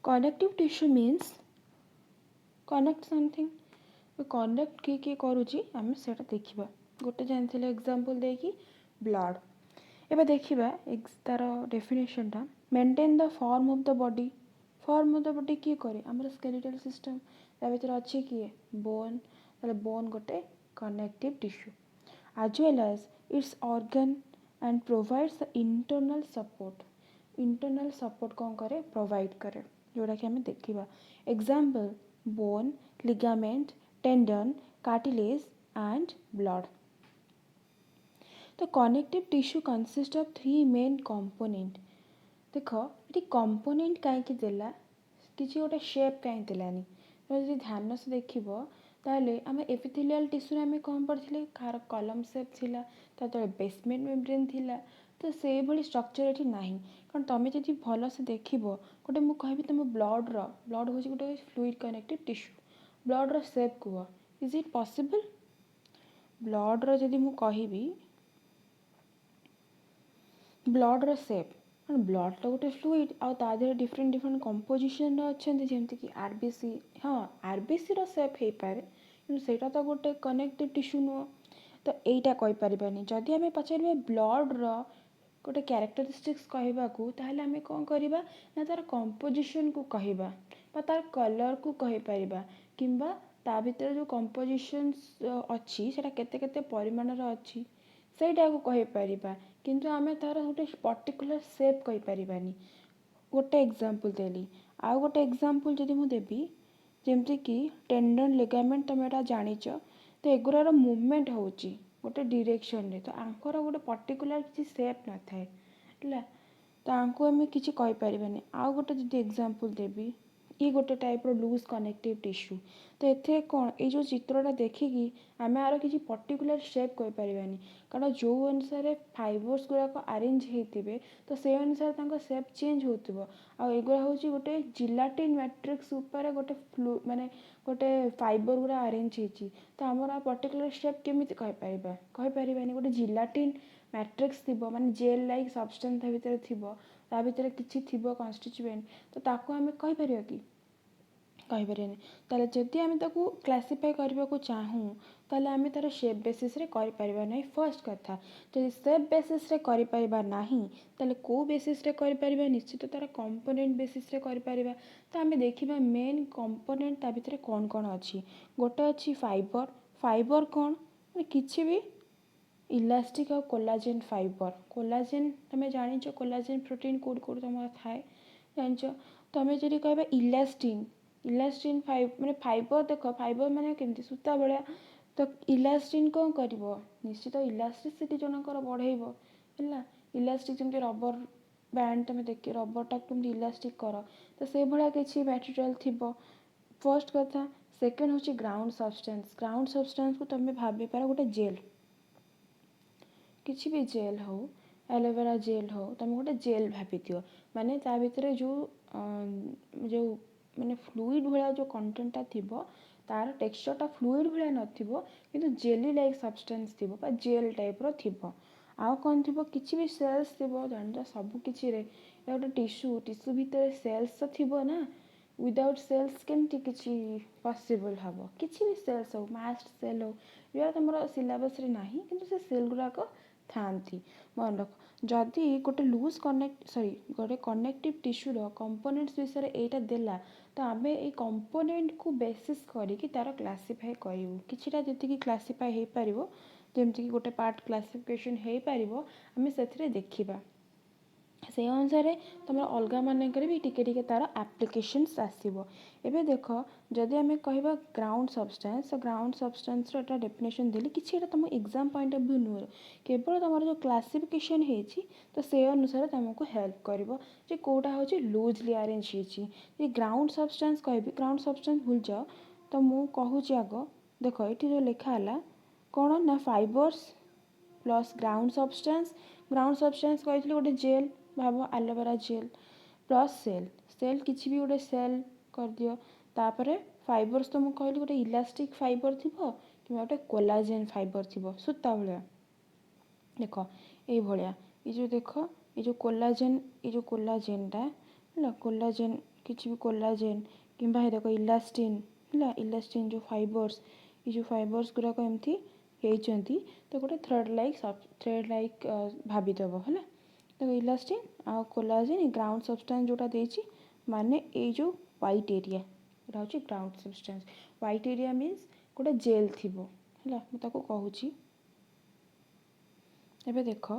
Connective tissue means connect something. Connect किए किए करुच्ची आम से देखा गोटे जानी एग्जांपल देकी ब्लड एबे देखिबा तार डेफिनेशन टा maintain the form of the body form of the body किए करे हमर स्केलेटल सिस्टम ता भीतर अच्छी किए बोन ताले बोन गोटे connective tissue as well as its organ and provides the internal support कौन करे प्रोवाइड करे जोड़ा कि हमें देखिबा example bone ligament tendon cartilage and blood तो connective tissue consist of 3 main component देख ये कंपोनेंट कहीं देला किसी गोटे शेप कहीं देलानी जो ध्यान से देखिबो ताले आम एपिथेलियल टिश्यू आम कौन पढ़ी कार कलम सेप थिला ता तले बेसमेंट मेम्ब्रेन थिला तो से भली स्ट्रक्चर एठी नाही कारण तमे जदि भल से देखिबो गोटे मु कहबी तुम ब्लड होची गोटे फ्लूइड कनेक्टिव टिश्यू ब्लड रो शेप कुह इज इट पॉसिबल ब्लड रो जदि मु कहबी ब्लड रो शेप ब्लड तो गोटे फ्लूइड आउ ता देहरे डिफरेंट डिफरेंट कंपोजिशन अच्छे जमती कि आरबीसी हाँ आरबीसी रो शेप हो पाए कि सेटा तो गोटे कनेक्टिव टिश्यू नुह तो यहीटा कहीपरानी जदि आम पचार ब्लड रो गोटे क्यारेक्टरिस्टिक्स कहवाकू ताहले आम कौन करवा ना तार कंपोजिशन को कहवा तार कलर को कहीपर किंबा ता भीतर जो कंपोजिशन अच्छी सेटा केते केते परिमाण अच्छी सेटा को कहीपर किंतु आम तार गोटे पर्टिकुलर शेप कहीपरानी गोटे एग्जांपल देली आउ गोटे एग्जांपल जदि मु देबी जेमती कि टेंडन लिगामेंट तुम एटा जानिच तो एगुरार मूवमेंट होची गोटे डायरेक्शन रे तो आंकर गोटे पर्टिकुलर किसी शेप न थाए है तो आंको आम किसी कहीपरानी आउ गोटे जदि एग्जांपल देबी ये गोटे टाइप रो लूज कनेक्टिव टिश्यू तो एथे कौन ये जो चित्रटा देखिकी आम आर किसी पर्टिकुलर शेप कहीपरानी कारण जो अनुसार फाइबर्स गुड़ाक अरेंज होते तो से अनुसार शेप चेंज होगा आगुरा हूँ गोटे जिलाटिन मैट्रिक्स उपर गोटे माने गोटे फाइबर गुड़ा अरेंज होती तो आमर पर्टिकुलर शेप केमी कहीपर गोटे जिलाटिन मैट्रिक्स थी माने जेल लाइक सब्सटेंस भितर थी ता भीतर किसी थी कन्स्टिट्यूएंट तो ताको आम कहीपर कि कहीपरानी ताले जदि आम ताको क्लासीफाई करने को चाहूँ ताले आम तार शेप बेसिस रे करि परिबा नहीं फर्स्ट कथा जदि शेप बेसिस रे करि परिबा नहीं ताले को बेसिस रे करि परिबा निश्चित तार कंपोनेंट बेसिस रे करि परिबा तो आम देखिबा मेन कंपोनेंट ता भीतर कौन कौन अच्छी गोटे अच्छी फाइबर फाइबर कौन किसी भी इलास्टिक और कोलाजेन फाइबर कोलाजेन तुम जानिच कोलाजेन प्रोटीन कोड कोड तुम थाए जानिच तुम जदि कहबा इलास्टिन इलास्टिन माने फाइबर देख फाइबर माने केमती सूता भाया तो इलास्टिन कौन कर निश्चित इलास्टिसिटी जनकर बढ़ेब है इलास्टिक जमी रबर बैंड तुम देख रबरटा तुम इलास्टिक कर तो से भाया किसी मटेरियल थी फर्स्ट कथा सेकेंड हूँ ग्राउंड सब्सटेंस को तुम भाभी पार गोटे जेल किसी भी जेल हो एलोवेरा जेल हो तुम गोटे जेल भाभी दियो माने ता भीतर जो माने फ्लूइड भाया जो कंटेंटा थी तार टेक्सचरटा फ्लूइड भाया नथिबो किंतु जेली लाइक सब्सटेंस थी जेल टाइप रो थी आउ कौन थी किसी भी सेल्स थी जान सब किसी गोटे टिश्यू टिश्यू भितर सेल्स तो थी ना विदाउट सेल्स केमती किसी पॉसिबल हम किसी भी सेल्स हो मास्ट सेल हो जो तुम सिलेबस रे नाही किंतु से सेल गुड़ाक थांती मन रख जदि गोटे लूज गोटे कनेक्टिव टिश्यूर कंपोनेंट्स विषय एटा देला तो आम ये कंपोनेंट को बेसिस करी तार क्लासीफाई करूँ किछिटा जी क्लासीफाई हो पार जमती गोटे पार्ट क्लासिफिकेशन हो पार आम से देखा से अनुसार तुम अलग मानक भी टिके तार एप्लिकेशंस आसो एबे देख जदि आम कह ग्राउंड सब्सटेंस एटा डेफिनेशन देली कि तुम एग्जाम पॉइंट ऑफ व्यू नुह केवल तुम जो क्लासिफिकेशन होती तो से अनुसार तुमको हेल्प कर कौटा हूँ लूजली अरेंज होती ग्राउंड सब्सटेंस कह ग्राउंड सब्सटेंस भूल जाओ तो मुझे कहूँ आग देख ये जो लिखाला कौन ना फाइबर्स प्लस ग्राउंड सब्सटेंस कही गोटे जेल भाव एलोवेरा जेल प्लस सेल किसी भी गोटे सेल कर दियो तापर फाइबर्स तो मुझे कहली गोटे इलास्टिक फाइबर थी कि गोटे कोलाजेन फाइबर थी सूता भाया देख ये जो देख ये जो कोलाजेनटा है कोलाजेन किसी भी कोलाजेन कि देखो इलास्टिन है इलास्टिन जो फाइबर्स ये जो फाइबर्स गुड़ाक एमती होती तो गोटे थ्रेड लाइक भावीदेव है देखो इलास्टिन आ कोलाजेन ग्राउंड सब्सटेंस जोटा देछि माने ये जो व्हाइट एरिया एटा हूँ ground substance white area means गोटे जेल थी है मुझे कहूँ एबे देख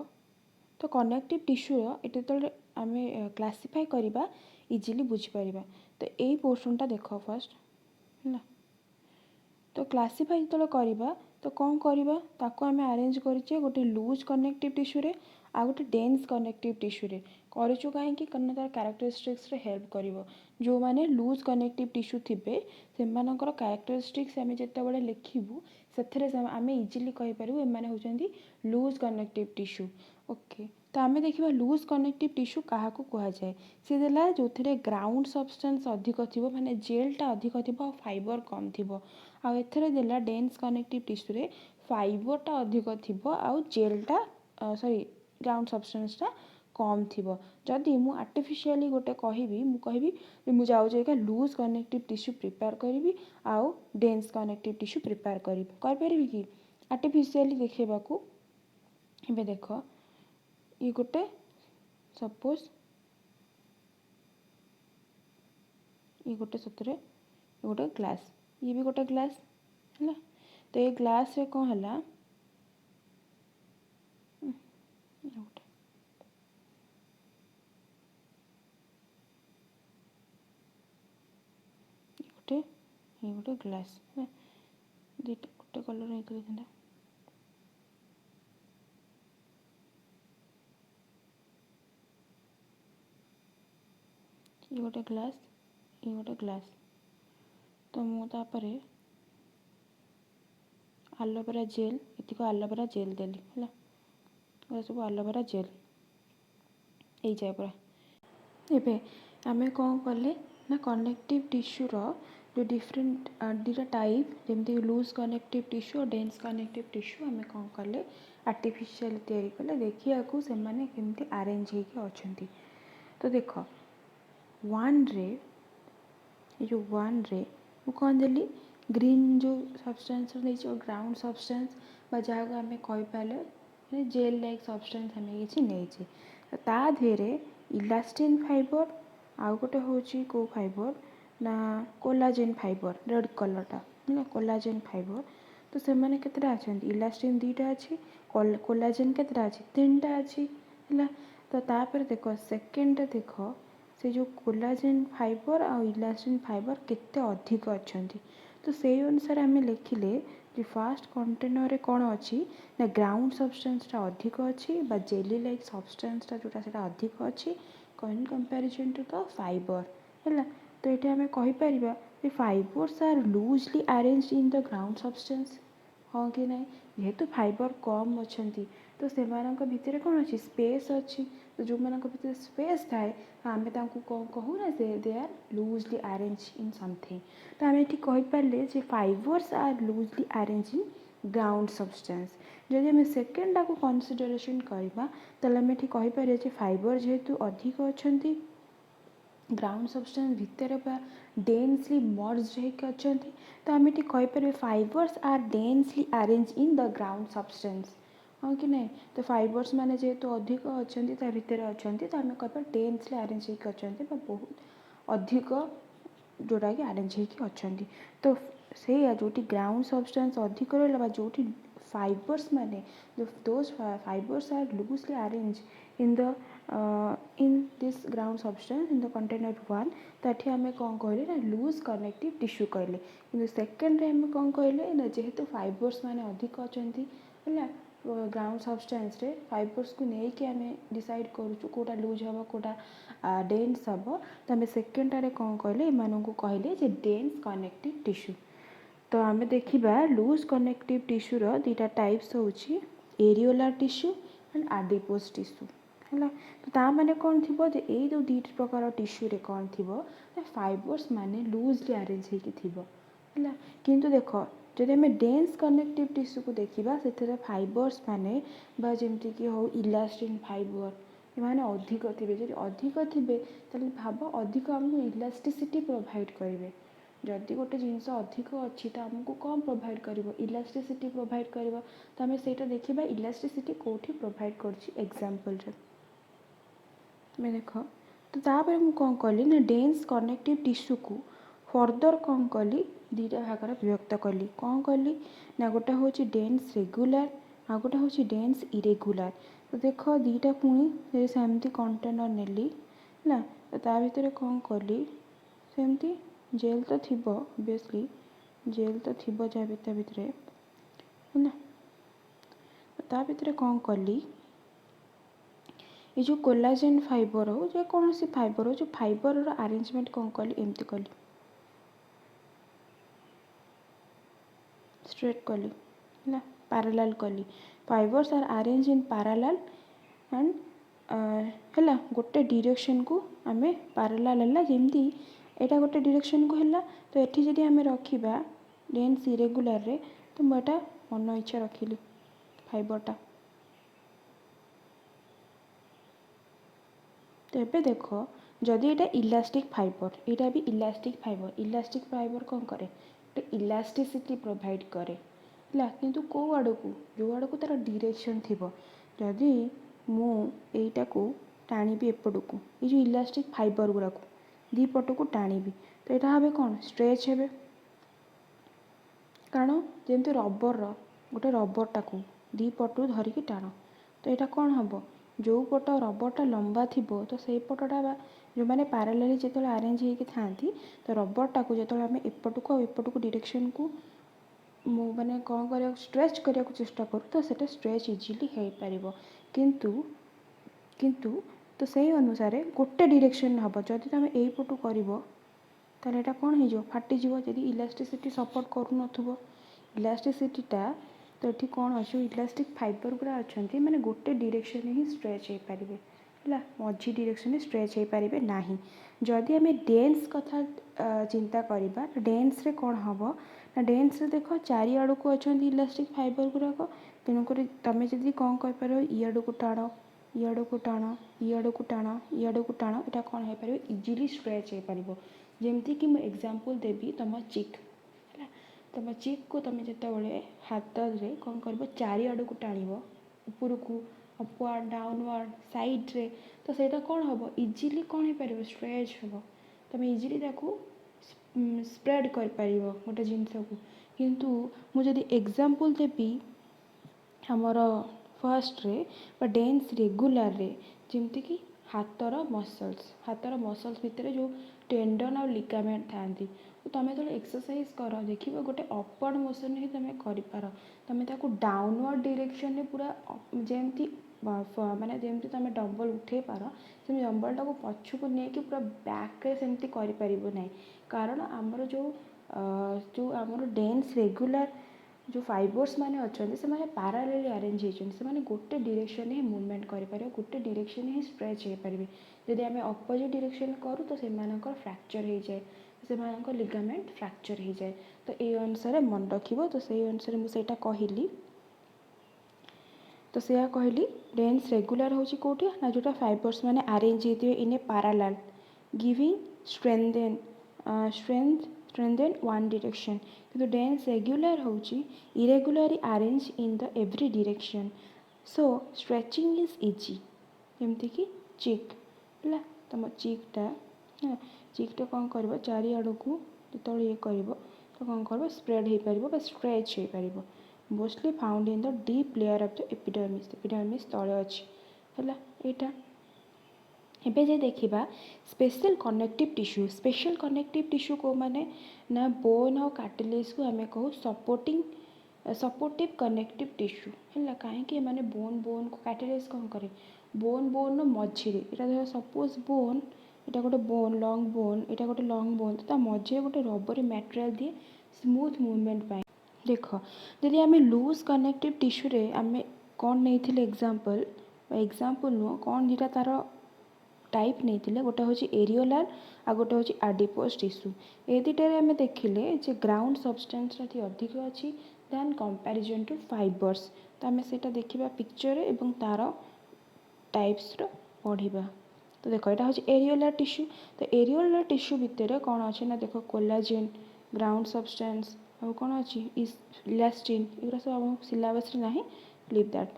तो कनेक्टिव टिश्यू ये जो आम क्लासीफाई करवा इजिली बुझीपर तो यही पोर्शनटा देख फर्स्ट है तो क्लासीफाई जो करवा तो कौन करवा ताको आम अरेंज करें गोटे लूज कनेक्टिव टिश्यू रे आ गोटे डेन्स कनेक्टिव टिश्यू रे करूँ कहीं तार क्यारेक्टरिस्टिक्स हेल्प कर जो मैंने लूज कनेक्टिव टिश्यू थे से क्यारेक्टरिस्टिक्स आम जिते लिखू से आम इजिली कहीपर एम होती लूज कनेक्टिव टिश्यू ओके तो आम देखा लूज कनेक्टिव टिश्यू क्या कहुए सी देला जो थे ग्राउंड सब्सटेंस अधिक थी माने जेलटा अधिक थी फाइबर कम थी आउ देला डेन्स कनेक्टिव टिश्यू रे फाइबरटा अधिक थी आउ जेलटा सॉरी ग्राउंड सब्सटेंसटा कम थी जदि मु आर्टिफिशियली गोटे कहि मु जाऊँ लूज कनेक्टिव टिश्यू प्रिपेयर करी आउ डेन्स कनेक्टिव टिश्यू प्रिपेयर करी कि आर्टिफिशियली देखा एबे देख ये गोटे सपोज ये गोटे सतरे ये गोटे ग्लास ये भी गोटे ग्लास है तो ये ग्लास रे कौन है गोटे ये गोटे ग्लास दुईटा गोटे कलर होता ये गोटे ग्लास ये गोटे ग्लास तो मुझे आलोवेरा जेल इतक आलोवेरा जेल देली है सब आलोवेरा जेल यही जाए पूरा एबे आमे कौन कले ना कनेक्टिव टिश्यू रो जो डिफरेंट दुटा टाइप जमती लूज कनेक्टिव टिश्यू और डेन्स कनेक्टिव टिश्यू आमे कौन कले आर्टिफिशियल तैयारी कले देखिया को से माने केमती अरेंज होके अछंती तो देख वन रे ये जो वन रे वो कौन देली ग्रीन जो सब्सटेंस नहीं ग्राउंड सब्सटेंस जहाँ को आम कहीपर जेल लाइक सब्सटेंस आम किसी नहीं ता देहरे इलास्टिन फाइबर आउ गोटे हूँ कौ फाइबर ना कोलाजेन फाइबर रेड कलरटा है कोलाजेन फाइबर तो से मैंने केतटा अच्छा इलास्टिन दुईटा अच्छी कोलाजेन केतटा अच्छी तीन अच्छी है तो तापर देख सेकेंड देख से जो कोलाजेन फाइबर आ इलास्टिन फाइबर केते अधिक अच्छा तो से अनुसार आम लिखिले जो फास्ट कंटेनर रे कौन अच्छी ना ग्राउंड सब्सटेंसटा अधिक अच्छी जेली लाइक सब्सटेंसटा जोटा से अधिक अच्छी in comparison to the fibre है तो ये आम कहीपर fibres are loosely arranged in the ground substance हाँ कि ना जेहेतु फाइबर कम अच्छा तो से भितर कौन अच्छी स्पेस अच्छी तो जो मान भर स्पेस थाए आम कौन कहू ना they are loosely arrange in something तो आम ये कहीपर fibres are loosely arrange in ground substance जदि आम सेकेंडटा को कनसिडरेसन करवा ताले आम ये कहीपर फाइबर जेहेतु अधिक अच्छा ग्राउंड सब्सटेंस भितर डेन्सली मर्ज होकर तो आम ये कहीपर fibres are densely arrange in the ground substance हाँ कि नहीं तो फाइबर्स माने जेहेतु अधिक अच्छा भितर अच्छा तो आम कह डेन्सली अरेंज होकर अच्छा बहुत अधिक जोटा कि अरेंज होकर अच्छा तो से जो ग्राउंड सब्सटेंस अधिक रहा जो फाइबर्स माने जो those fibres are loosely arrange in the in this ground substance in the container one तटी आम कौन कहले ना लूज कनेक्टिव टिश्यू कहले कि सेकेंड आम कौन कहले ना जेहेतु फाइबर्स माने अधिक अच्छा है ग्राउंड सब्सटेंस रे फाइबर्स को लेकिन आम डिसाइड करूँ कौटा लूज हम कौटा डेन्स हम तो आम सेकेंड कौन कहले एम को कहले जे डेन्स कनेक्टिव टिश्यू तो आम देखा लूज कनेक्टिव टिश्यू रो दुटा टाइप्स होची एरियोलार टिश्यू एंड आडिपोज टिश्यू है तो ता माने कौन थी ये जो दुई प्रकार टिश्यू रे कौन थी फाइबर्स माने लूजली अरेंज होगी है किंतु देख जब आम डेन्स कनेक्टिव टिश्यू को देखा से फाइबर्स माने जमती कि हो इलास्टिन फाइबर एमाने अधिक थे जब अधिक थे ताले भाव अधिक आमको इलास्टिसिटी प्रोवाइड करेंगे जदि गोटे जिनस अधिक अच्छी तो आमको कौन प्रोवाइड कर इलास्टिसिटी प्रोवाइड कर तो आम से देखा इलास्टिसिटी कौटी प्रोवाइड कर एग्जांपल तुम्हें देख तो तापर मुझे कौन कली ना डेन्स कनेक्टिव टिश्यू को फर्दर कौन कली दुईटा भाग विभक्त कली कौन कली ना गोटे हूँ डेन्स रेगुलर आ गोटे हूँ डेन्स इरेगुलर तो देख दुईटा पुणी सेमती कंटेनर नेली ना तो ता भीतर कौन कली सेमती जेल तो थी ओबियसली जेल तो थी जहाँ भितर है ना ता भीतर कौन कली ये जो कोलाजेन फाइबर हो जो कौन सी फाइबर हो जो फाइबर अरेंजमेंट कौन कली एमती कली स्ट्रेट कली ना पैरेलल कली fibres are arrange in parallel and है गोटे डायरेक्शन को आम पैरेलल है जमती यहाँ गोटे डायरेक्शन को है तो ये जब आम रखा डेन्स इरेगुलर रे तो मुझे मन इच्छा रखिली फाइबरटा तो ये देख जदि यहाँ इलास्टिक फाइबर यहाँ भी इलास्टिक फाइबर कौन करे इलास्टिसिटी प्रोवाइड करे किंतु कौ आड़ को जो आड़ को तार डायरेक्शन थी जदि मुईटा को टाणी एपट को ये जो इलास्टिक फाइबर गुड़ाक दीपट को टाणी तो यहाँ हे कौन स्ट्रेच हे कारण जमी रबर गोटे रबरटा को दीपटू धरिकी टाण तो यहाँ कौन हम जो पट रबरटा लंबा थी तो से पटटा जो मैंने पैरेलली जो अरेंज होती था तो रबरटा को जो आम एपट को डायरेक्शन को माने कौन कर स्ट्रेच करने को चेष्टा करूँ तो सेटा स्ट्रेच इजिली हो पार किंतु किंतु तो से अनुसार गोटे डायरेक्शन हम जदि तुम यही पटू कर ताले एटा कौन हो फाटीज जदि इलास्टिसिटी सपोर्ट करूँ इलास्टिसिटीटा तो ये कौन अच्छे इलास्टिक फाइबर गुड़ा अच्छा मैंने गोटे डायरेक्शन ही स्ट्रेच हो पारे है मझी डायरेक्शन स्ट्रेच हो पारे ना जदि आम डेन्स कथा चिंता करवा डेन्स रे कौन हम ना डेन्स रे देख चारिआड़ को अच्छा इलास्टिक फाइबर गुड़ाक तेणुक तुम जब कौन कर इआड़ को टाण इआड़ को टाण इआड़ को टाण इआड़ को टाण यहाँ कौन हो पार इजिली स्ट्रेच हो पार जमती कि मुझे एग्जांपल देवी तुम चिक है तुम चिक को तुम जो हाथ रे कौन कर चारिआड़ को टाण ऊपर को अपवार्ड डाउनवार्ड साइड रे तो सेटा कौन हम इजिली कौन हो पार स्ट्रेच हम तुम इजिली स्प्रेड कर पार गोटे जिनस को किंतु मुझे एग्जांपल देवी हमर फर्स्ट रे डेन्स रेगुलर रे जमती कि हाथर मसल्स भितर जो टेंडन और लिगामेंट था तुम जो एक्सरसाइज कर देख गोटे अपवर्ड मोशन ही तुम कर तुम डाउनवर्ड डायरेक्शन पूरा जमती माने जमती तुम डंबल उठे पार से डंबल टाक पछक नहीं पूरा बैक सेमती कर कारण आमर जो आमर डेन्स रेगुलर जो फाइबर्स माने अच्छा से माने पैरेलली अरेंज होती गोटे डायरेक्शन ही मूवमेंट करें गोटे डायरेक्शन ही स्ट्रेच हो पारे जदि आम अपोजिट डायरेक्शन करूँ तो से फ्रैक्चर हो जाए से लिगामेंट फ्रैक्चर हो जाए तो ये अनुसार मन रख तो से अनुसार मुझे कहली तो से कहली डेन्स रेगुलर हूँ कौटी ना जोटा फाइबर्स माने अरेंज होते in a parallel giving strengthen one direction किंतु डेन्स रेगुलर हूँ irregularly arrange in the every direction so stretching is easy जमती कि चिक है तुम चिकटा चिकटा कौन कर चारिआड़ को जो ये कर तो कौन कर स्प्रेड हो पार स्ट्रेच हो पार mostly found in the deep layer of the epidermis तले अच्छी है यहाँ एबे जे देखा स्पेशल कनेक्टिव टिश्यू को माने ना बोन और कार्टिलेज को आम कहू सपोर्टिव कनेक्टिव टिश्यू है कहीं माने बोन को कार्टिलेज कौन करे बोन मझे यहाँ सपोज बोन यहाँ गोटे बोन यहाँ गोटे लंग बोन तो मझे गोटे रबर मटेरियल दिए स्मूथ मूवमेंट देख जदि आम लूज कनेक्टिव टिश्यू रे आम कौन नहीं एग्जांपल नुह कौन दीटा तार टाइप नहीं गोटे हूँ एरियोलार आ गोटे हूँ आडिपोज टिश्यू ए दुटारे आम देखिले जे ग्राउंड सब्सटेंस अधिक अच्छी दैन कंपैरिजन टू फाइबर्स तो आम से देखा पिक्चर एवं तार टाइप्स पढ़ा। तो देख यहाँ हूँ एरियोलार टिश्यू। तो एरियोलार टिश्यू भितर कौन अच्छे ना देख कोलाजेन, ग्राउंड सब्सटेंस और कौन अच्छी इलास्टिन, एगुरा सब आम सिलेबस ना लीव दैट।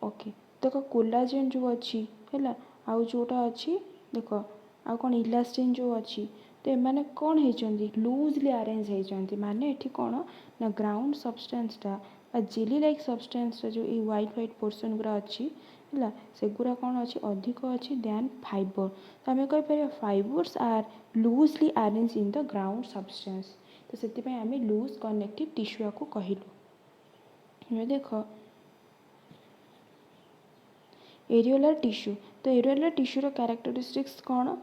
ओके देख कोलाजेन जो अच्छी है आउ जोटा अच्छी देख आउ कौन इलास्टिन जो अच्छी। तो एमाने कौन होती लूजली अरेंज होती माने एठी कौन ना ग्राउंड सब्सटेंसटा जेली लाइक सब्सटेंसटा जो ये व्हाइट व्हाइट पोर्सन गुरा अच्छी है सेगुरा कौन अच्छी अधिक अच्छी दैन फाइबर। तो आम कहीपर fibres are loosely arrange in the ground substance. तो से आम लूज कनेक्टिव टिश्यू को कहलु। देख एरियोलार टिश्यू। तो एरियोलार टिश्यूर कैरेक्टरिस्टिक्स कौन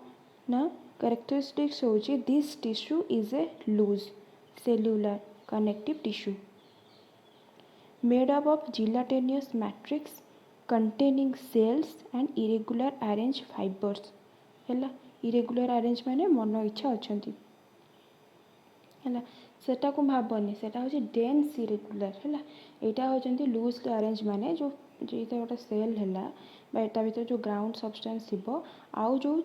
ना कैरेक्टरिस्टिक्स हूँ this tissue is a loose cellular connective tissue made up of gelatinous matrix containing cells and irregular arrange fibres है। इरेगुलर अरेंज माने मन इच्छा अच्छा है सेटा को भावनी सेटा हूँ डेन्स इरेगुलर है। यहाँ होती लूजली अरेंज माने जो गोटे सेल है एटा भर जो ग्राउंड सब्सटेंस थी आउ जो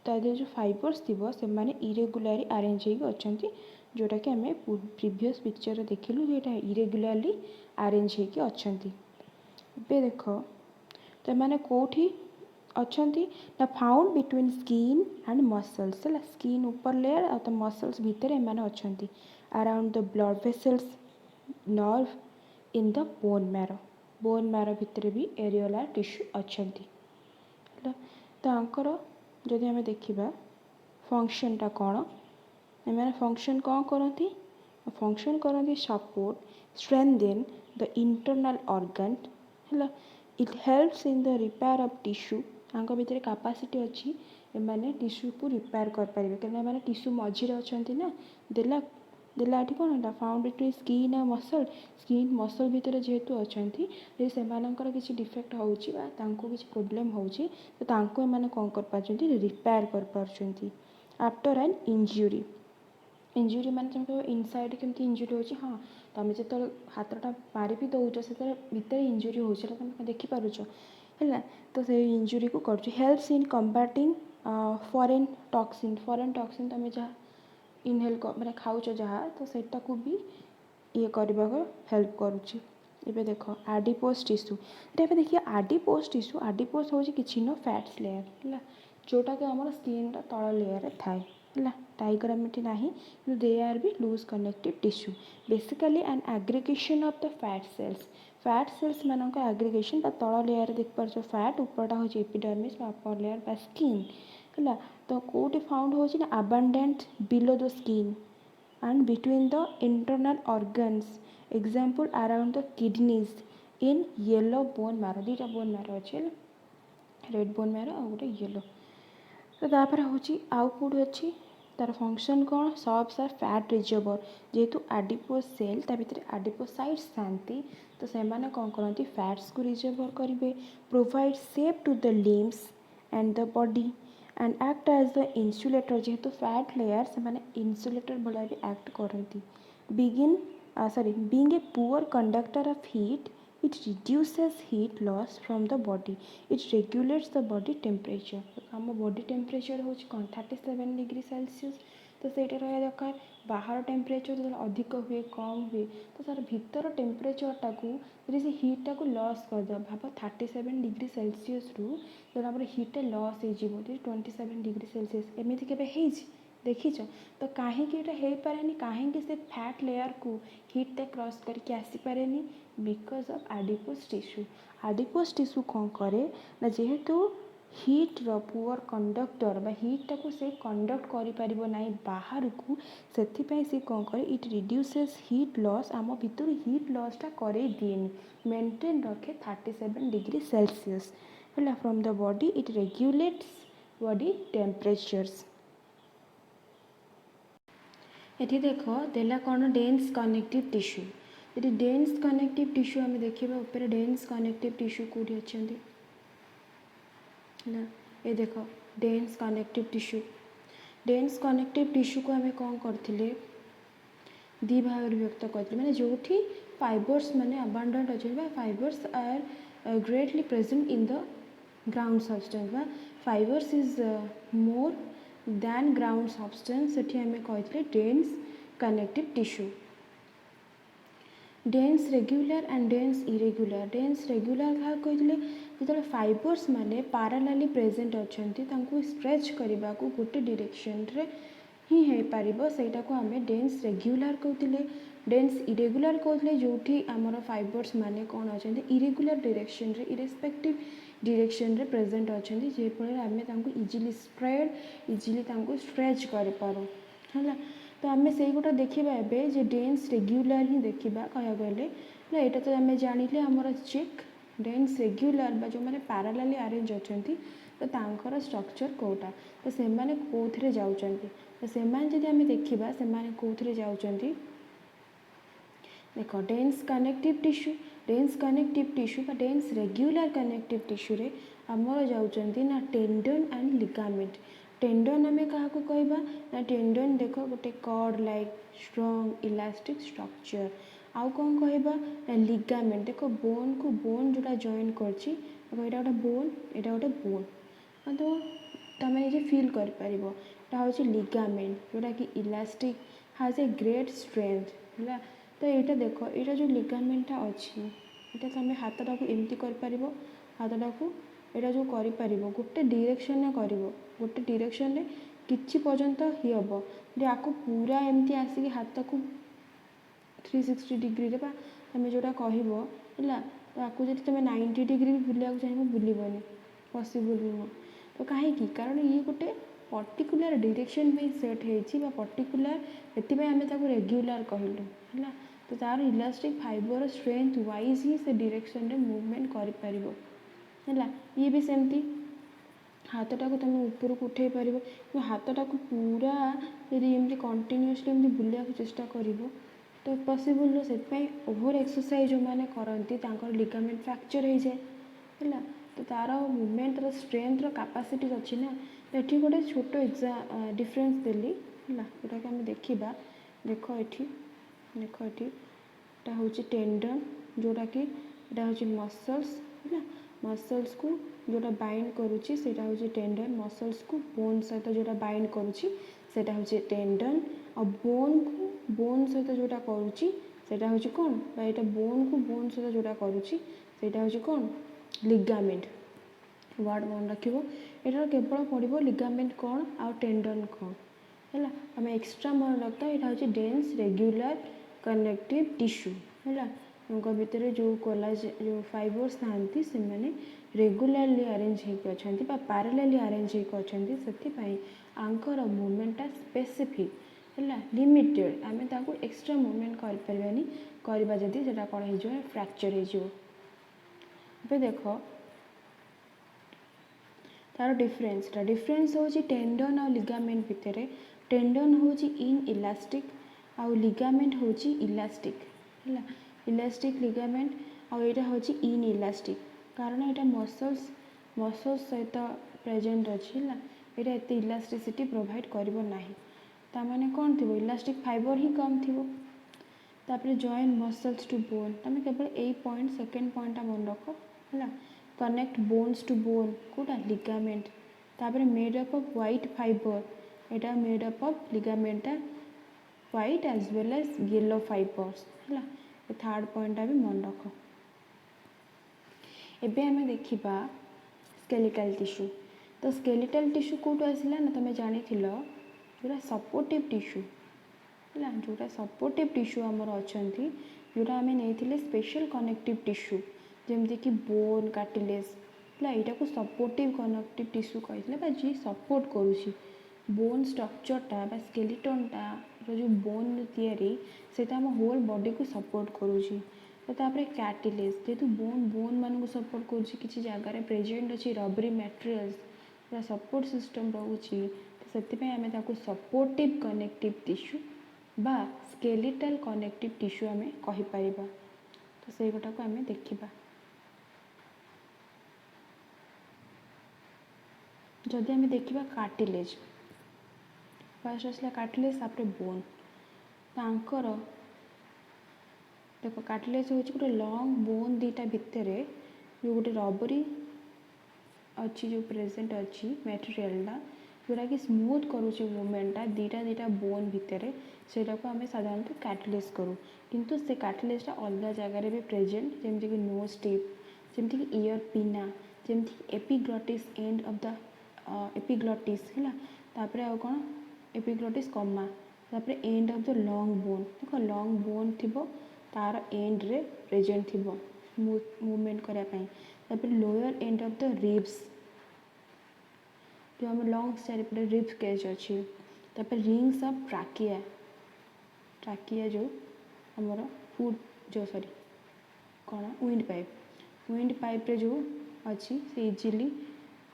तादेह जो फाइबर्स थी से माने इरेगुलारी अरेंज होती जोटा कि आम प्रीवियस पिक्चर देखिलु जो यहाँ इरेगुलारली अरेंज होती। देख तो मैंने कौटी अच्छा ना found between skin and muscles है स्किन ऊपर लेयर आ मसल्स भितर एम अच्छा around the blood vessels nerve in the bone marrow भितर भी एरियोलार टिश्यू अच्छा। तो आंकर जदि आम देखा फंक्शनटा कौन एम फंक्शन कौन करती फंक्शन करती support strengthen the internal organ है। It helps in the repair of tissue आंक भितर कैपेसिटी अच्छी एमाने टिश्यू को रिपेयर कर पारे कहीं टिश्यू मझीरे अच्छा ना देला देला ये कौन है फाउंड बिटवीन स्किन आ मसल स्किन मसल भितर जेहेतु अच्छा से किसी डिफेक्ट होची किसी प्रोब्लेम होची तो तांको एमाने कौन कर पारछंती रिपेयर कर पारछंती आफ्टर एन इंजुरी। इंजुरी माने तुम कह इनसाइड केमती इंजुरी होची हाँ तुम जो हाथटा मारी भी दौच से भितर इंजुरी होची तुम देखिपार है। तो से इंजुरी को कर helps in combating foreign toxin तुम जहाँ इनहेल मैंने खाऊच जहाँ तो सेटा को भी ये करने को हेल्प करुच्ची। एबे देख आडिपोज टिश्यू ये देखिए आडिपोज हूँ कि न फैट्स लेयर है जोटा कि आम स्किन तल लेयर थाए है डायग्राम ना दे आर भी loose connective tissue basically an aggregation of the fat cells मान एग्रीगेशन तल लेयर देख पार फैट ऊपरटा हूँ एपिडर्मिस अपर लेयर बा स्किन है। तो कौटी फाउंड हो abundant below the skin and between the internal organs example around the kidneys in yellow bone marrow दीटा बोन मैरो अच्छे रेड बोन मैरो आ गोटे येलो। तो तापर हूँ आउ कौट अच्छी तार फंक्शन कौन सर्व्स आर फैट रिजर्वर जेहेतु आडिपोज सेल ता भीतर आडिपोसाइट्स थांती तो से माने कौन करती फैट्स को रिजर्वर करेंगे provide shape to the limbs and the body and act as the insulator जेहेतु फैट लेयर से माने इन्सुलेटर भाया भी एक्ट करती being a poor conductor of heat it reduces heat loss from the body it regulates the body temperature आम body temperature हूँ कौन 37 degree Celsius तो सहीटा रहा दरकार बाहर टेम्परेचर जो अधिक हुए कम हुए तो तार भीतर टेम्परेचरटा को से हीटा को लॉस करदे भाव 37 डिग्री सेल्सियस रु जो आम हीटा लॉस हो 27 डिग्री सेल्सियस एमती के देखीच तो कहीं हो पारे कहीं से फैट लेयर को हीटा क्रॉस करके आसीपारे बिकज ऑफ आडिपोज टिश्यू कौन करे ना जेहेतु हीट्र पुअर कंडक्टर बा हीटा को से कंडक्ट कर बाहर को से कौन करे इट रिड्यूसेस हीट लॉस आम भितर हीट लॉसटा करे दिए मेंटेन रखे 37 डिग्री सेल्सियस है from the body it regulates body temperatures. ये देख देला कौन डेन्स कनेक्टिव टिश्यू ये डेन्स कनेक्टिव टिश्यू आम देखा ऊपर डेन्स कनेक्टिव टिश्यू कौटी अच्छा ना ये देख डेन्स कनेक्टिव टिश्यू को आम कौन करते दी भाग विभक्त करते मैंने जो फाइबर्स माने अबांडेंट अच्छे fibres are greatly present in the ground substance बा fibres is more than ground substance सेठी हमें कहते dense connective tissue dense regular and dense irregular dense regular क्या कहते जो फाइबर्स माने पारालाली प्रेजेंट अच्छा स्ट्रेच करने को गोटे डायरेक्शन रे ही हो पार से आम डेन्स रेग्युलर कहते डेन्स इरेग्युलर कहते जो आमर फाइबर्स माने कौन अच्छा इरेग्युलर डायरेक्शन रे इरेस्पेक्टिव डायरेक्शन रे प्रेजेंट अच्छा जेफल आम इजिली स्प्रेड इजिली स्ट्रेच कर पारो है तो आम से गोटा देखा एवं डेन्स रेग्युलर ही देखा कह गले यहाँ तो आम जाने आमर चेक डेन्स रेग्युलर जो मैंने पारालाली अरेंज अच्छा तो तांकर स्ट्रक्चर कोटा तो से कौन जाऊँच तो से आम देखा से कौन जाऊँच देख dense connective tissue dense regular connective tissue रे आमर जाऊँच ना टेंडन एंड लिगामेंट टेंडन आम क्या कहवा ना टेंडन देख गोटे cord like strong elastic structure आउ कौन कहवा ना लिगामेंट देख बोन को बोन जोटा जॉइन करछि गोटे बोन यहाँ गोटे बोन तो तुम निजे फील कर हूँ लिगामेंट जोटा कि इलास्टिक हाज ए ग्रेट स्ट्रेंथ है तो यहाँ देख यहाँ जो लिगामेंटा अच्छी यहाँ तुम हाथटा को एमती कर हाथटा को यहाँ जो कर गोटे डायरेक्शन कर गोटे डायरेक्शन रे किछि पर्यंत ही हम जो आपको पूरा एमती आसिक हाथ को 360 डिग्री रे तुम जोटा कहला तो आपको जब तुम 90 डिग्री भी बुलाया चाहिए बुलबनी पॉसिबल नुह तो कहीं कारण ये गोटे पर्टिकुलर डायरेक्शन में सेट हो पर्टिकुलर से आम रेग्युलर कहलु है तो तार इलास्टिक फाइबर स्ट्रेंथ वाइज ही से डायरेक्शन रे मूवमेंट कर है ये भी सेमती हाथटा को तुम ऊपर को उठे पार हाथटा को पूरा यदि एमती कंटिन्यूअसली एमती बुलाया चेष्टा कर तो पॉसिबल से ओवर एक्सरसाइज जो मैंने करती लिगामेंट फ्रैक्चर हो जाए है तो तार मूवमेंट तार स्ट्रेंथ कैपेसिटी अच्छी ना ये गोटे छोट एग्जाम डिफरेंस देली है जोटा कि आम देखा देख ये हूँ टेंडन जोटा कि हूँ मसल्स है मसल्स को जोटा बाइंड करुच्ची से हूँ टेंडन मसल्स को बोन सहित जोटा बाइंड करुच्ची से हूँ टेंडन आ बोन को बोन सहित जोटा करुच्ची से हूँ कौन यहाँ बोन को बोन सहित जोटा करुच्ची से हूँ कौन लिगामेंट वर्ड मन रख यहाँ केवल पड़ो लिगामेंट कौन आउ टेंडन कौन है आम एक्सट्रा मन रखता यहाँ हूँ डेन्स रेग्युलर कनेक्टिव टिश्यू है भितर जो कोलाज जो फाइबर्स था से रेगुलारली अरेंज होती पारालाली अरेंज होती आंकर मूवमेंटा स्पेसिफिक है लिमिटेड आम एक्सट्रा मूवमेंट करें करवा जदि से कौन हो फ्रैक्चर हो देख तार डिफरेंस हूँ टेंडन आ लिगामेंट भितर टेंडन हूँ इन इलास्टिक आउ लिगामेंट हूँ इलास्टिक है इलास्टिक लिगामेंट आईटा हूँ इन इलास्टिक कारण यहाँ मसल्स सहित प्रेजेंट अच्छी है यहाँ एत इलास्टिसिटी प्रोवाइड करना ताने कौन थी इलास्टिक फाइबर ही कम थी तापर जॉइन मसल्स टू बोन तुम केवल यही पॉइंट सेकेंड पॉइंटा मन रख है कनेक्ट बोन्स टू बोन कौटा लिगामेंट तापर made up of white fibre यहाँ मेड अप ऑफ लिगामेंटा white as well as yellow fibres है थर्ड पॉइंटा भी मन रख एबे आम देखा स्केलेटल टिश्यू तो स्केलेटल टिश्यू कौटू आसला ना तुम जानी जोटा सपोर्टिव टिश्यू है जोटा सपोर्टिव टिश्यू आमर अच्छा जोटा आम नहीं स्पेशल कनेक्टिव टिश्यू जमती कि बोन कार्टिलेज है यहाँ को सपोर्टिव कनेक्टिव टिश्यू कहते जी सपोर्ट करुच्ची बोन स्ट्रक्चरटा स्केलेटनटा जो बोन तैयारी से आम होल बॉडी को सपोर्ट करुच्ची तो तापर कार्टिलेज जेहेतु बोन मान को सपोर्ट करुच्ची किसी जगार प्रेजेंट अच्छी रबरी मटेरियल्स पूरा सपोर्ट सिस्टम रोचे तो से आम सपोर्टिव कनेक्टिव टिश्यू बा स्केलेटल कनेक्टिव टिश्यू आम कहीपर तो से गोटा को आम देखा जदि आम देखा कार्टिलेज फर्स्ट आसला कार्टिलेज तापर बोन तांकर देख कार्टिलेज हूँ गोटे लंग बोन दीटा भितर जो गोटे रबरी अच्छी जो प्रेजेंट अच्छी मटेरियलटा जोटा कि स्मूथ करुच्ची मूवमेंटा दीटा दीटा बोन भितर से आम साधारणतः कैटलिस करूँ किंतु से कैटलिसटा अलग जगार भी प्रेजेंट जमीक नोज टिप जमीक इयर पिना जमीक epiglottis end of the epiglottis है तापर आउ कौन एपिग्लॉटिस कमा तापर end of the long bone देख लॉन्ग बोन थी तार एंड रे प्रेजेंट थी मूवमेंट करने तापर lower end of the ribs जो आम लंग चारिपटे रिब्स केज अच्छी तापर रिंग्स ऑफ ट्राकिया ट्राकिया जो आमर फूड जो सॉरी कौन विंड पाइप रे जो अच्छी से इजिली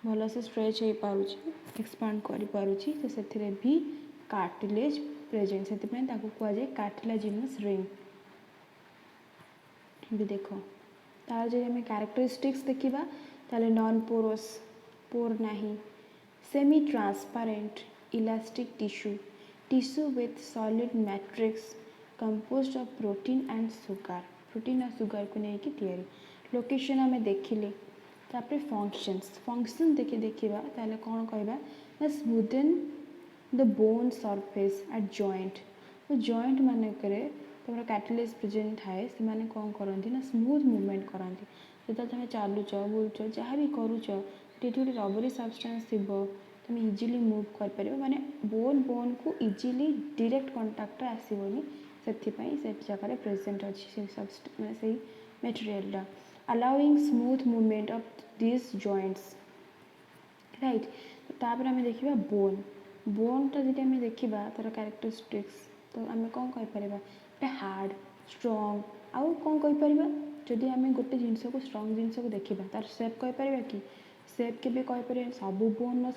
भल से स्ट्रेच हो पारुची एक्सपांड कर पारुची तो से भी कार्टिलेज प्रेजेंट से कहुए कार्टिलेजिनस रिंग भी देख तार जो आम कैरेक्टरिस्टिक्स देखा ताले नॉन पोरस पोर नहीं semi transparent elastic tissue with solid matrix composed of protein and sugar को लेकिन तैयारी लोकेशन आम देखिले तापर फंक्शन देखा ताले कौन कहवा smoothen the bone surface at joint तो जॉइंट मानक तुम कैटलिस प्रेजेंट थाए से मैंने कौन करती ना स्मूथ मूवमेंट करती जो तुम चलुच बुलुच जहाँ भी करुच गोटे रबरी सब्सटेंस थी तुम इजिली मूव कर माने बोन बोन को इजिली डायरेक्ट कंटाक्ट आसबनी से जगह प्रेजेंट अच्छी से मटेरियलटा allowing smooth movement of this joints right तापर आम देखा बोनटा जी आम देखा तार कैरेक्टरिस्टिक्स तो आम कौन कहीपर हार्ड स्ट्रंग आउ कौन कहीपर जदि आम गोटे जिनस को स्ट्रंग जिनस को देखा तार सेप कहीपर कि सेप के कहीपर सब बोन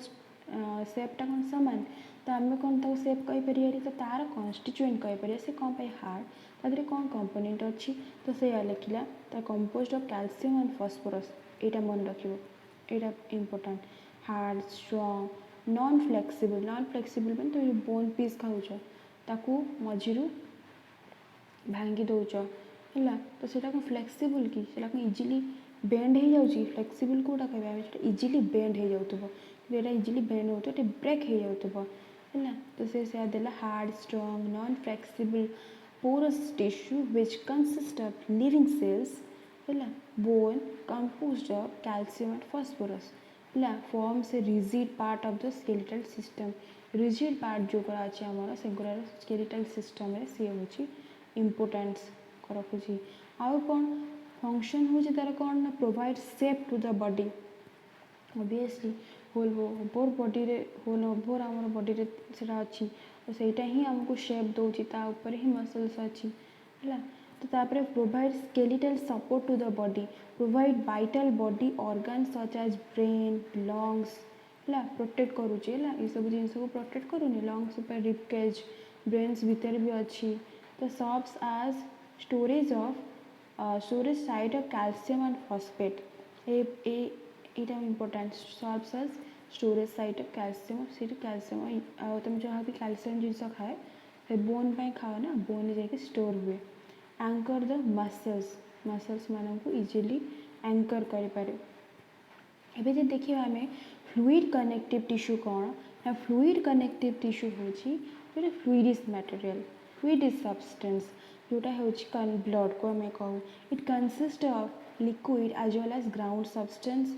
सेपटा कौन सामान तो आम कौन तक सेप कहीपर तो तार कन्स्टिट्यूएंट कहीपर से कौन हार्ड तादे कौन कंपोनेंट अच्छी तो से लिखला composed of calcium and phosphorus यहाँ मन रखियो यहाँ important hard strong non flexible मैंने तो बोन पीस खाऊच ताकू मझीरू भांगी दौच है तो सेटा कौन फ्लेक्सिबल कि इजिली बेंड हो जाऊँगी फ्लेक्सिबल कौटा कह इजिली बेंड हो जाऊँ यहाँ इजिली बेंड हो ब्रेक हो जाऊँ है तो से देला hard strong non flexible porous tissue which consist of living cells है bone composed of calcium and phosphorus है forms a rigid part of the skeletal system rigid part जो अच्छे आमर से स्केलेटल सिस्टम सी हूँ इम्पोर्टेंस रखुची आउ कौन फंक्शन हूँ तार कौन ना provide shape to the body obviously whole over body रे होल ओवर आम बॉडी रे सेटा अच्छी तो सहीटा ही आमको शेप दूसरी तापर ही मसल्स अच्छी है तो तापर provide skeletal support to the body provide vital body organ such as brain lungs है प्रोटेक्ट करुचे ये सब जिनस को प्रोटेक्ट करूनी लंग्स ऊपर रिपकेज ब्रेन्स भितर भी अच्छी तो serves as storage site of calcium and phosphate यहाँ important serves as storage site of calcium से कैल्शियम तुम जहाँ भी कैल्शियम जिनस खाए से बोन पे खाओ ना बोन जाके स्टोर हुए एंकर द मसल्स मान को इजिली एंकर करें एवं जो देखा आम फ्लूइड कनेक्टिव टिश्यू कौन ना फ्लूइड कनेक्टिव टिश्यू हूँ जो फ्लूइडिस मटेरियल फ्लूइडिस सब्सटेंस जोटा हूँ ब्लड को आम कहूँ it consist of liquid as well as ground substance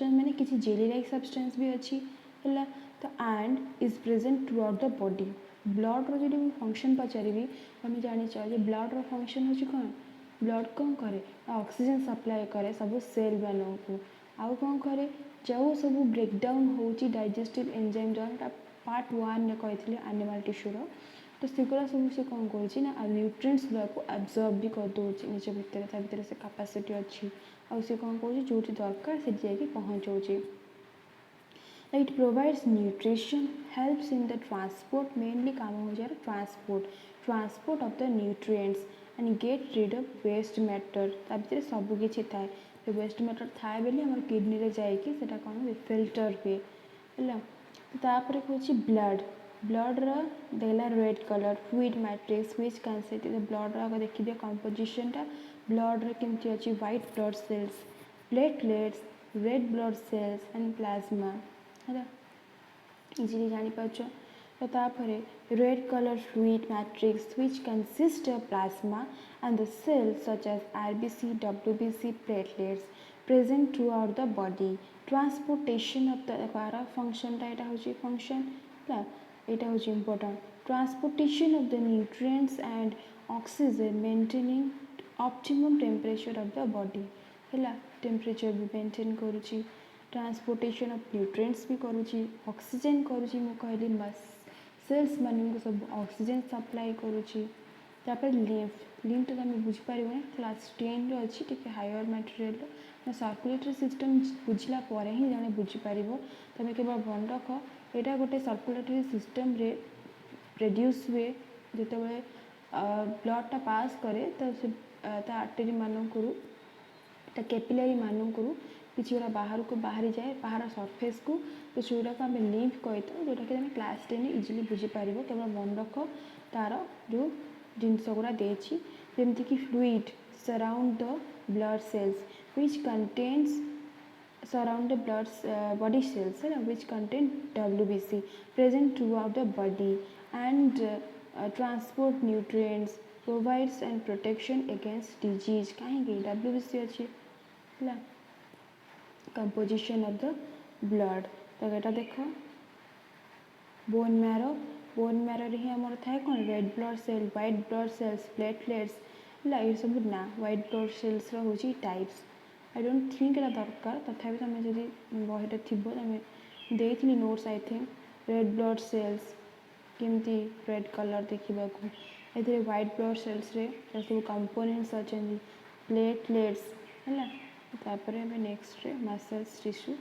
मैंने किसी जेली लाइक सब्सटेंस भी अच्छी है तो and is present throughout the body blood रो जो फंक्शन पचारि आम जाच ब्लड रो फंक्शन हूँ कौन ब्लड कौन करे ऑक्सीजन सप्लाई करे सब सेल मानू आउ कौन करे जो सब ब्रेकडाउन होची डाइजेस्टिव एंजाइम जोटा पार्ट 1 रे कही एनिमल टिश्यूर तो सेगुड़ा सब से कौन कर न्यूट्रिएंट्स गुड़ा एब्जॉर्ब भी कर दूसरी निज भितर से कैपेसिटी अच्छी आउ सी कौन कौन जो दरकार से जाकि पहुँचाऊँगी it provides nutrition helps in the transport मेनली काम हो जाए transport of the nutrients and get rid of waste matter ता भीतर सबकि थाए तो वेस्ट मैटर थाए बोली आम किडनी रे जाइए से कौन फिल्टर हुए है तापर हूँ ब्लड देला red colour fluid matrix which consist blood देखिए कंपोजिशन टा ब्लड रे केमती अच्छी white blood cells platelets red blood cells and plasma है इजिली जानीपार तो तापर red color fluid matrix which consists of plasma and the cells such as RBC, WBC, platelets present throughout the body. Transportation of the function टा होची function ना एटा होची important. Transportation of the nutrients and oxygen maintaining optimum temperature of the body है temperature भी maintain करुची transportation of nutrients भी करुची oxygen करुची मु कहली सेल्स मानू सब ऑक्सीजन सप्लाई करुची तापर लिम्फ तो तुम बुझीपार ना क्लास 10 अच्छी टी हायर मटेरियल सर्कुलेटरी सिस्टम बुझला ही जड़े बुझीपार तुम केवल मन रख यहाँ गोटे सर्कुलेटरी सिस्टम रे प्रोड्यूस हुए जिते ब्लडटा पास करे तो से आर्टेरी मानक कैपिलरी मानक किसी गुड़ा बाहर को बाहरी जाए बाहर सरफेस को तो सेटा को आम लिम्फ कही था जोटा कि क्लास 10 इजिली बुझीपार केवल मन रख तार जो जिनस गुड़ा देती कि fluid surround the blood cells which contains surround the blood body cells which contain WBC present throughout the body and transport nutrients provides and protection against disease कहीं WBC अच्छी है composition of the blood तो यहाँ देख bone marrow रे आमर थाए कौन red blood cell white blood cells platelets है ये सब ना व्हाइट ब्लड सेल्स रोचे टाइप्स आई डोंट थिंक एटा दरकार तथापि तुम जदि बहीटे थी तुम देती notes I think red blood cells केमती रेड कलर देखा ए व्हाइट ब्लड सेल्स रे सब कंपोनेंट्स अच्छा प्लेटलेट्स है तापर नेक्स्ट मसल्स टिश्यू